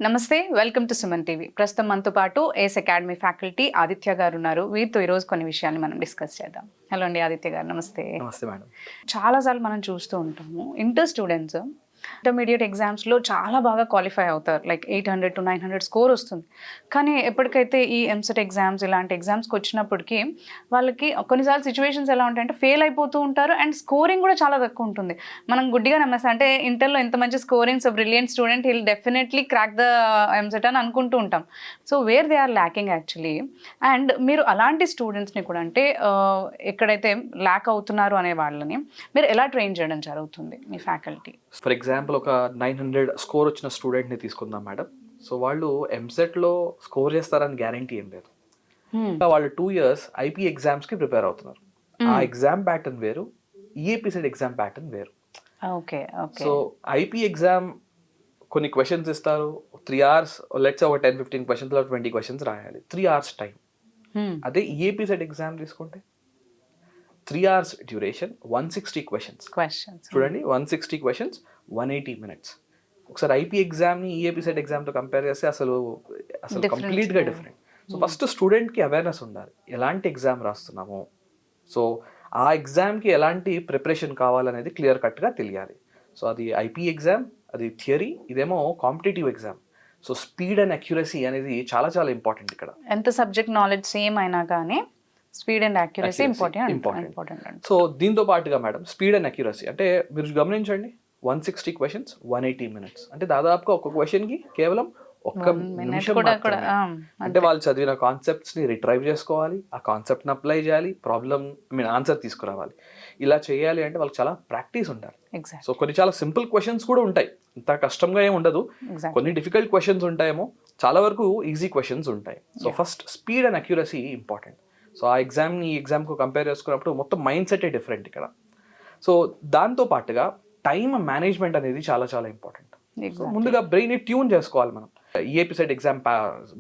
నమస్తే, welcome to Suman TV. ప్రస్తుతం మనతో పాటు ఏస్ అకాడమీ ఫ్యాకల్టీ ఆదిత్య గారు ఉన్నారు. వీరితో ఈరోజు కొన్ని విషయాన్ని మనం డిస్కస్ చేద్దాం. హలో అండి ఆదిత్య గారు, నమస్తే. నమస్తే మేడం. చాలాసార్లు మనం చూస్తూ ఉంటాము, ఇంటర్ స్టూడెంట్స్ ఇంటర్మీడియట్ ఎగ్జామ్స్లో చాలా బాగా క్వాలిఫై అవుతారు. లైక్ 800 to 900 స్కోర్ వస్తుంది. కానీ ఎప్పటికైతే ఈ ఎంసెట్ ఎగ్జామ్స్ ఇలాంటి ఎగ్జామ్స్కి వచ్చినప్పటికీ వాళ్ళకి కొన్నిసార్లు సిచ్యువేషన్స్ ఎలా ఉంటాయంటే ఫెయిల్ అయిపోతూ ఉంటారు అండ్ స్కోరింగ్ కూడా చాలా తక్కువ ఉంటుంది. మనం గుడ్డిగా నమ్మేస్తాం, అంటే ఇంటర్లో ఇంత మంచి scoring, so brilliant student he'll definitely crack the EAMCET అని అనుకుంటూ ఉంటాం. So where they are lacking actually. And మీరు అలాంటి స్టూడెంట్స్ని కూడా, అంటే ఎక్కడైతే ల్యాక్ అవుతున్నారు అనే వాళ్ళని మీరు ఎలా ట్రైన్ చేయడం జరుగుతుంది మీ ఫ్యాకల్టీ? ఫర్ ఎగ్జాంపుల్ ఒక 900 స్కోర్ వచ్చిన స్టూడెంట్ని తీసుకుందాం మేడం. సో వాళ్ళు ఎంసెట్లో స్కోర్ చేస్తారని గ్యారంటీ ఏం లేదు. వాళ్ళు 2 years ఐపీ ఎగ్జామ్స్కి ప్రిపేర్ అవుతున్నారు. ఆ ఎగ్జామ్ ప్యాటర్న్ వేరు, ఈఏపీసెట్ ఎగ్జామ్ ప్యాటర్న్ వేరు. ఓకే. సో ఐపీ ఎగ్జామ్ కొన్ని క్వశ్చన్స్ ఇస్తారు, 3 hours, లెట్స్ ఒక 10-15 questions 20 questions రాయాలి, 3 hours టైం. అదే ఈఏపీసెట్ ఎగ్జామ్ తీసుకుంటే 3 hours డ్యూరేషన్, 160 questions. చూడండి, 160 questions, 180 minutes. ఒకసారి ఐపీ ఎగ్జామ్ని ఈఏపీ సెట్ ఎగ్జామ్తో కంపేర్ చేస్తే అసలు కంప్లీట్గా డిఫరెంట్. సో ఫస్ట్ స్టూడెంట్కి అవేర్నెస్ ఉండాలి, ఎలాంటి ఎగ్జామ్ రాస్తున్నాము, సో ఆ ఎగ్జామ్కి ఎలాంటి ప్రిపరేషన్ కావాలనేది క్లియర్ కట్గా తెలియాలి. సో అది ఐపీ ఎగ్జామ్, అది థియరీ, ఇదేమో competitive exam. So speed and accuracy అనేది చాలా చాలా ఇంపార్టెంట్ ఇక్కడ. ఎంత సబ్జెక్ట్ నాలెడ్జ్ సేమ్ అయినా కానీ speed and accuracy important. So దీంతో పాటుగా మేడం, స్పీడ్ అండ్ అక్యురసీ అంటే మీరు గమనించండి, 160 questions, 180 minutes. అంటే దాదాపుగా ఒక క్వశ్చన్కి కేవలం 1 నిమిషం. అంటే వాళ్ళు చదివిన కాన్సెప్ట్స్ని రిట్రైవ్ చేసుకోవాలి, ఆ కాన్సెప్ట్ని అప్లై చేయాలి, ఆన్సర్ తీసుకురావాలి. ఇలా చేయాలి అంటే వాళ్ళకి చాలా ప్రాక్టీస్ ఉండాలి. సో కొన్ని చాలా సింపుల్ క్వశ్చన్స్ కూడా ఉంటాయి, ఇంత కష్టంగా ఏమి ఉండదు. కొన్ని డిఫికల్ట్ క్వశ్చన్స్ ఉంటాయేమో, చాలా వరకు ఈజీ క్వశ్చన్స్ ఉంటాయి. So first speed and accuracy important. So ఆ ఎగ్జామ్ని ఈ ఎగ్జామ్కు కంపేర్ చేసుకున్నప్పుడు మొత్తం మైండ్ సెటే డిఫరెంట్ ఇక్కడ. సో దాంతో పాటుగా టైం మేనేజ్మెంట్ అనేది చాలా చాలా ఇంపార్టెంట్. ముందుగా బ్రెయిన్ని ట్యూన్ చేసుకోవాలి మనం. ఈఏపీ సెట్ ఎగ్జామ్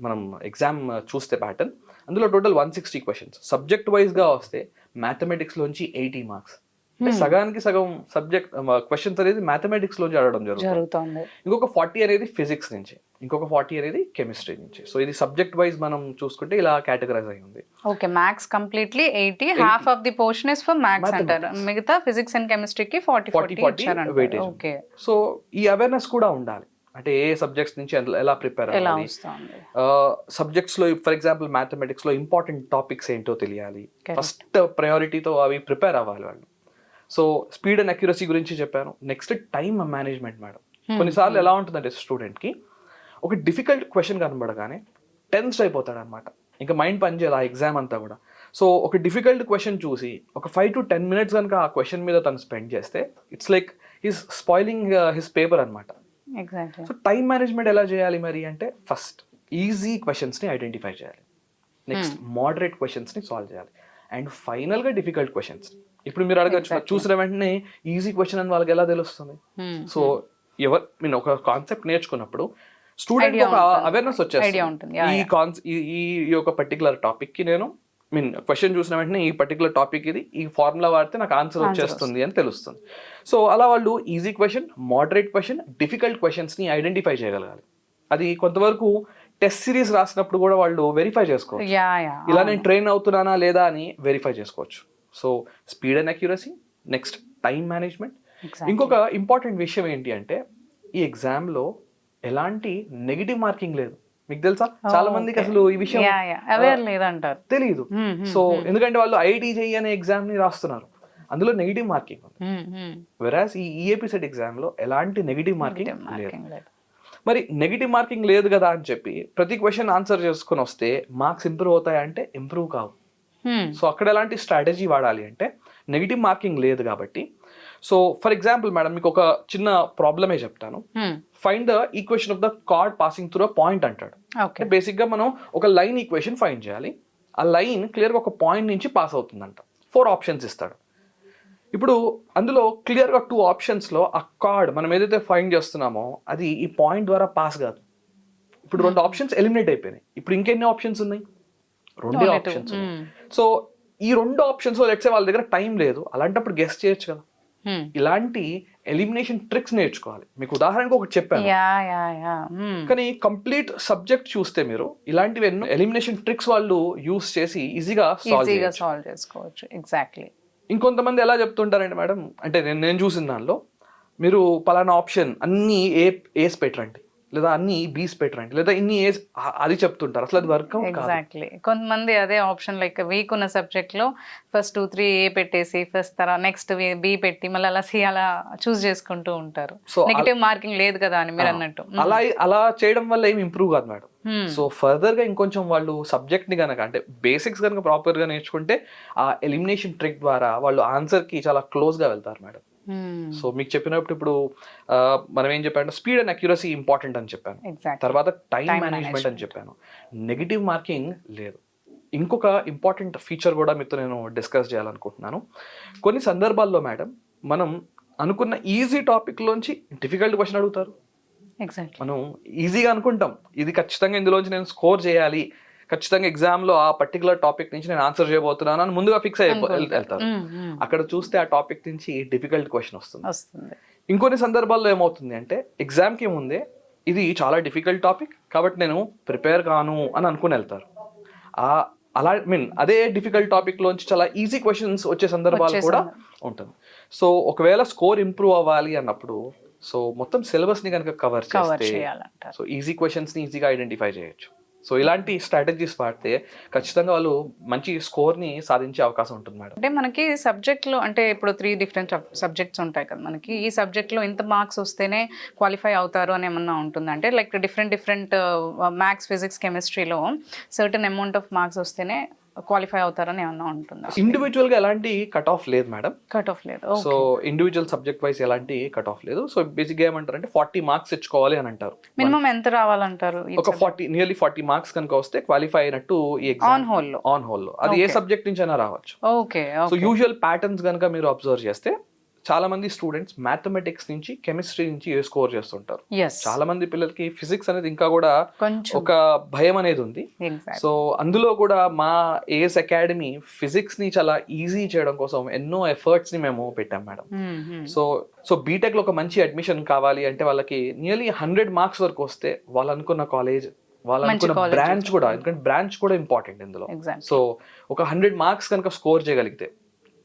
మనం ఎగ్జామ్ చూస్తే ప్యాటర్న్, అందులో టోటల్ 160 questions. సబ్జెక్ట్ వైజ్గా వస్తే మ్యాథమెటిక్స్లోంచి 80 marks. అంటే సగానికి సగం సబ్జెక్ట్ క్వశ్చన్స్ అనేది మ్యాథమెటిక్స్ లోంచి అడగడం జరుగుతుంది. ఇంకొక 40 అనేది ఫిజిక్స్ నుంచి, ఇంకొక 40 అనేది కెమిస్ట్రీ నుంచి. సో ఇది సబ్జెక్ట్ వైజ్ మనం చూసుకుంటే ఇలా కేటగరైజ్ అయి ఉంది. Okay, maths completely 80, half of the portion is for maths అంటారు, మిగతా ఫిజిక్స్ అండ్ కెమిస్ట్రీకి 40 వెయిటేజ్. ఓకే, సో ఈ అవేర్నెస్ కూడా ఉండాలి, అంటే ఏ సబ్జెక్ట్స్ నుంచి ఎలా ప్రిపేర్ అవ్వాలి, సబ్జెక్ట్స్లో ఫర్ ఎగ్జాంపుల్ మ్యాథమెటిక్స్లో ఇంపార్టెంట్ టాపిక్స్ ఏంటో తెలియాలి, ఫస్ట్ ప్రయారిటీతో అవి ప్రిపేర్ అవ్వాలి వాళ్ళు. సో స్పీడ్ అండ్ అక్యురసీ గురించి చెప్పాను. Next time management madam. కొన్నిసార్లు ఎలా ఉంటుందంటే స్టూడెంట్కి ఒక డిఫికల్ట్ క్వశ్చన్ కనబడగానే టెన్స్డ్ అయిపోతాడు అనమాట, ఇంకా మైండ్ పనిచేయదు ఆ ఎగ్జామ్ అంతా కూడా. సో ఒక డిఫికల్ట్ క్వశ్చన్ చూసి ఒక 5 to 10 minutes కనుక ఆ క్వశ్చన్ మీద తను స్పెండ్ చేస్తే it's like he's spoiling his paper అనమాట. సో టైం మేనేజ్మెంట్ ఎలా చేయాలి మరి అంటే, ఫస్ట్ ఈజీ క్వశ్చన్స్ని ఐడెంటిఫై చేయాలి, నెక్స్ట్ మోడరేట్ క్వశ్చన్స్ని సాల్వ్ చేయాలి, అండ్ ఫైనల్గా డిఫికల్ట్ క్వశ్చన్స్. ఇప్పుడు మీరు అడగచ్చు, చూసిన వెంటనే ఈజీ క్వశ్చన్ అని వాళ్ళకి ఎలా తెలుస్తుంది? సో ఒక కాన్సెప్ట్ నేర్చుకున్నప్పుడు స్టూడెంట్ ఒక అవేర్నెస్ వచ్చేస్తుంది, ఈ ఒక పర్టికులర్ టాపిక్ కి నేను క్వశ్చన్ చూసిన వెంటనే ఈ పర్టికులర్ టాపిక్ ఇది, ఈ ఫార్ములా వాడితే నాకు ఆన్సర్ వచ్చేస్తుంది అని తెలుస్తుంది. సో అలా వాళ్ళు easy question, moderate question, difficult క్వశ్చన్స్ని ఐడెంటిఫై చేయగలగాలి. అది కొంతవరకు టెస్ట్ సిరీస్ రాసినప్పుడు కూడా వాళ్ళు వెరిఫై చేసుకోవచ్చు, ఇలా నేను ట్రైన్ అవుతున్నానా లేదా అని వెరిఫై చేసుకోవచ్చు. So speed and accuracy, next time management. ఇంకొక ఇంపార్టెంట్ విషయం ఏంటి అంటే, ఈ ఎగ్జామ్లో ఎలాంటి నెగిటివ్ మార్కింగ్ లేదు. మీకు తెలుసా, చాలా మందికి అసలు ఈ విషయం తెలియదు. సో ఎందుకంటే వాళ్ళు IIT-JEE అనే ఎగ్జామ్ ని రాస్తున్నారు, అందులో నెగిటివ్ మార్కింగ్ ఉంది. వెరాస్ ఈ ఈఏపీ సెట్ ఎగ్జామ్ లో ఎలాంటి నెగిటివ్ మార్కింగ్ లేదు. మరి నెగిటివ్ మార్కింగ్ లేదు కదా అని చెప్పి ప్రతి క్వశ్చన్ ఆన్సర్ చేసుకుని వస్తే మార్క్స్ ఇంప్రూవ్ అవుతాయంటే ఇంప్రూవ్ కావు. సో అక్కడ ఎలాంటి స్ట్రాటజీ వాడాలి అంటే, నెగిటివ్ మార్కింగ్ లేదు కాబట్టి. సో ఫర్ ఎగ్జాంపుల్ మేడం, మీకు ఒక చిన్న ప్రాబ్లమే చెప్తాను. Find the equation of the card passing through a point అంటాడు. బేసిక్ గా మనం ఒక లైన్ ఈక్వేషన్ ఫైండ్ చేయాలి, ఆ లైన్ క్లియర్ గా ఒక పాయింట్ నుంచి పాస్ అవుతుందంట. 4 options ఇస్తాడు. ఇప్పుడు అందులో క్లియర్ గా 2 optionsలో ఆ కార్డ్ మనం ఏదైతే ఫైండ్ చేస్తున్నామో అది ఈ పాయింట్ ద్వారా పాస్ కాదు. ఇప్పుడు 2 options ఎలిమినేట్ అయిపోయినాయి. ఇప్పుడు ఇంకెన్ని ఆప్షన్స్ ఉన్నాయి? 2 options. సో ఈ 2 optionsలో లెట్స్ సే వాళ్ళ దగ్గర టైం లేదు, అలాంటప్పుడు గెస్ చేయొచ్చు కదా, ఇలాంటి ఎలిమినేషన్ ట్రిక్స్ నేర్చుకోవాలి. మీకు ఉదాహరణకు ఒకటి చెప్పాను, కానీ కంప్లీట్ సబ్జెక్ట్ చూస్తే మీరు ఇలాంటివి ఎన్నో ఎలిమినేషన్ ట్రిక్స్ వాళ్ళు యూస్ చేసి ఈజీగా సాల్వ్ చేసుకోవచ్చు. ఎగ్జాక్ట్లీ. ఇంకొంతమంది ఎలా చెప్తుంటారండి మేడం, అంటే నేను చూసిన దానిలో మీరు పలానా ఆప్షన్ అన్ని ఏస్ పెట్టరండి, లేదా అన్ని బీస్ పెట్టరండి, లేదా ఇన్ని ఏస్, అది చెప్తుంటారు. అసలు అది వర్క్ ఎగ్జాక్ట్లీ. కొంతమంది అదే ఆప్షన్ లైక్ వీక్ ఉన్న సబ్జెక్ట్ లో ఫస్ట్ 2-3 ఏ పెట్టేసి ఫస్ట్ తర్వాత నెక్స్ట్ బి పెట్టి మళ్ళీ అలా సి అలా చూస్ చేసుకుంటూ ఉంటారు. నెగిటివ్ మార్కింగ్ లేదు కదా అని మీరు అన్నట్టు. అలా చేయడం వల్ల ఏమి ఇంప్రూవ్ కాదు మేడం. సో ఫర్దర్ గా ఇంకొంచెం వాళ్ళు సబ్జెక్ట్ ని కనుక, అంటే బేసిక్స్ కనుక ప్రాపర్ గా నేర్చుకుంటే ఆ ఎలిమినేషన్ ట్రిక్ ద్వారా వాళ్ళు ఆన్సర్ కి చాలా క్లోజ్ గా వెళ్తారు మేడం. సో మీకు చెప్పినప్పుడు ఇప్పుడు మనం ఏం చెప్పాను, స్పీడ్ అండ్ అక్యురసీ ఇంపార్టెంట్ అని చెప్పాను, తర్వాత టైం మేనేజ్మెంట్ అని చెప్పాను, నెగిటివ్ మార్కింగ్ లేదు. ఇంకొక ఇంపార్టెంట్ ఫీచర్ కూడా మీతో నేను డిస్కస్ చేయాలనుకుంటున్నాను. కొన్ని సందర్భాల్లో మేడం మనం అనుకున్న ఈజీ టాపిక్ లోంచి డిఫికల్ట్ క్వశ్చన్ అడుగుతారు. మనం ఈజీగా అనుకుంటాం ఇది ఖచ్చితంగా ఇందులోంచి నేను స్కోర్ చేయాలి, ఖచ్చితంగా ఎగ్జామ్ లో ఆ పర్టికులర్ టాపిక్ నుంచి నేను ఆన్సర్ చేయబోతున్నాను అని ముందుగా ఫిక్స్ వెళ్తారు. అక్కడ చూస్తే ఆ టాపిక్ నుంచి డిఫికల్ట్ క్వశ్చన్ వస్తుంది. ఇంకొన్ని సందర్భాల్లో ఏమవుతుంది అంటే ఎగ్జామ్ కి ముందే ఇది చాలా డిఫికల్ట్ టాపిక్ కాబట్టి నేను ప్రిపేర్ కాను అని అనుకుని వెళ్తారు. అలా అదే డిఫికల్ట్ టాపిక్ లోంచి చాలా ఈజీ క్వశ్చన్స్ వచ్చే సందర్భాలు కూడా ఉంటుంది. సో ఒకవేళ స్కోర్ ఇంప్రూవ్ అవ్వాలి అన్నప్పుడు సో మొత్తం సిలబస్ ని కనుక కవర్ చేస్తే సో ఈజీ క్వశ్చన్స్ ని ఈజీగా ఐడెంటిఫై చేయొచ్చు. సో ఇలాంటి స్ట్రాటజీస్ వాడితే ఖచ్చితంగా వాళ్ళు మంచి స్కోర్ ని సాధించే అవకాశం ఉంటుంది మేడం. అంటే మనకి సబ్జెక్ట్ లో అంటే ఇప్పుడు 3 డిఫరెంట్ సబ్జెక్ట్స్ ఉంటాయి కదా మనకి, ఈ సబ్జెక్ట్ లో ఇంత మార్క్స్ వస్తేనే క్వాలిఫై అవుతారు అని ఏమన్నా ఉంటుంది అంటే లైక్ డిఫరెంట్ మ్యాథ్స్, ఫిజిక్స్, కెమిస్ట్రీలో సర్టన్ అమౌంట్ ఆఫ్ మార్క్స్ వస్తేనే క్వాలిఫై అవుతారని ఏమన్నా ఉంటుందా? ఇండివిజువల్ గా ఎలాంటి కట్ ఆఫ్ లేదు మేడం. కట్ ఆఫ్ లేదు. సో ఇండివిజువల్ సబ్జెక్ట్ వైస్ ఎలాంటి కట్ ఆఫ్ లేదు. సో బేసిక్ గా ఏమంటారు అంటే 40 మార్క్స్ తెచ్చుకోవాలి అని అంటారు. మినిమం ఎంత రావాలంటారు? ఒక నియర్లీ 40 మార్క్స్ కనుక వస్తే క్వాలిఫై అయినట్టు ఈ ఎగ్జామ్ ఆన్ హోల్ లో అది ఏ సబ్జెక్ట్ నుంచి అయినా రావచ్చు. సో యూజువల్ ప్యాటర్న్స్ కనుక మీరు అబ్జర్వ్ చేస్తే చాలా మంది స్టూడెంట్స్ మ్యాథమెటిక్స్ నుంచి, కెమిస్ట్రీ నుంచి స్కోర్ చేస్తుంటారు. చాలా మంది పిల్లలకి ఫిజిక్స్ అనేది ఇంకా కూడా ఒక భయం అనేది ఉంది. సో అందులో కూడా మా ఏఎస్ అకాడమీ ఫిజిక్స్ ని చాలా ఈజీ చేయడం కోసం ఎన్నో ఎఫర్ట్స్ ని మేము పెట్టాం మేడం. సో బీటెక్ లో ఒక మంచి అడ్మిషన్ కావాలి అంటే వాళ్ళకి నియర్లీ 100 మార్క్స్ వరకు వస్తే వాళ్ళు అనుకున్న కాలేజ్, వాళ్ళు అనుకున్న బ్రాంచ్ కూడా, ఎందుకంటే బ్రాంచ్ కూడా ఇంపార్టెంట్ ఇందులో. సో ఒక 100 మార్క్స్ కనుక స్కోర్ చేయగలిగితే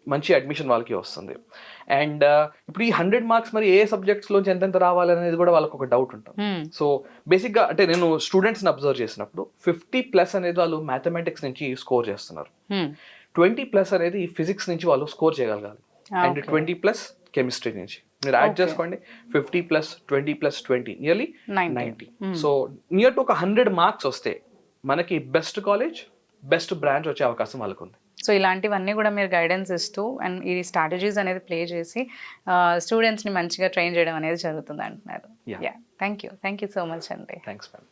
మంచి అడ్మిషన్ వాళ్ళకి వస్తుంది. అండ్ ఇప్పుడు ఈ 100 మార్క్స్ మరి ఏ సబ్జెక్ట్స్ లోంచి ఎంతెంత రావాలి అనేది కూడా వాళ్ళకి ఒక డౌట్ ఉంటుంది. సో బేసిక్ గా అంటే నేను స్టూడెంట్స్ ని అబ్జర్వ్ చేసినప్పుడు 50+ అనేది వాళ్ళు మ్యాథమెటిక్స్ నుంచి స్కోర్ చేస్తున్నారు, 20+ అనేది ఫిజిక్స్ నుంచి వాళ్ళు స్కోర్ చేయగలగాలి, అండ్ 20+ కెమిస్ట్రీ నుంచి. మీరు యాడ్ చేసుకోండి 50+, 20+, 20 నియర్లీ 90. సో నియర్ టు ఒక 100 మార్క్స్ వస్తే మనకి బెస్ట్ కాలేజ్, బెస్ట్ బ్రాంచ్ వచ్చే అవకాశం వాళ్ళకు ఉంది. సో ఇలాంటివన్నీ కూడా మీరు గైడెన్స్ ఇస్తూ అండ్ ఈ స్ట్రాటజీస్ అనేది ప్లే చేసి స్టూడెంట్స్ని మంచిగా ట్రైన్ చేయడం అనేది జరుగుతుంది అంటున్నారు. థ్యాంక్ యూ సో మచ్ అండి. Thanks madam.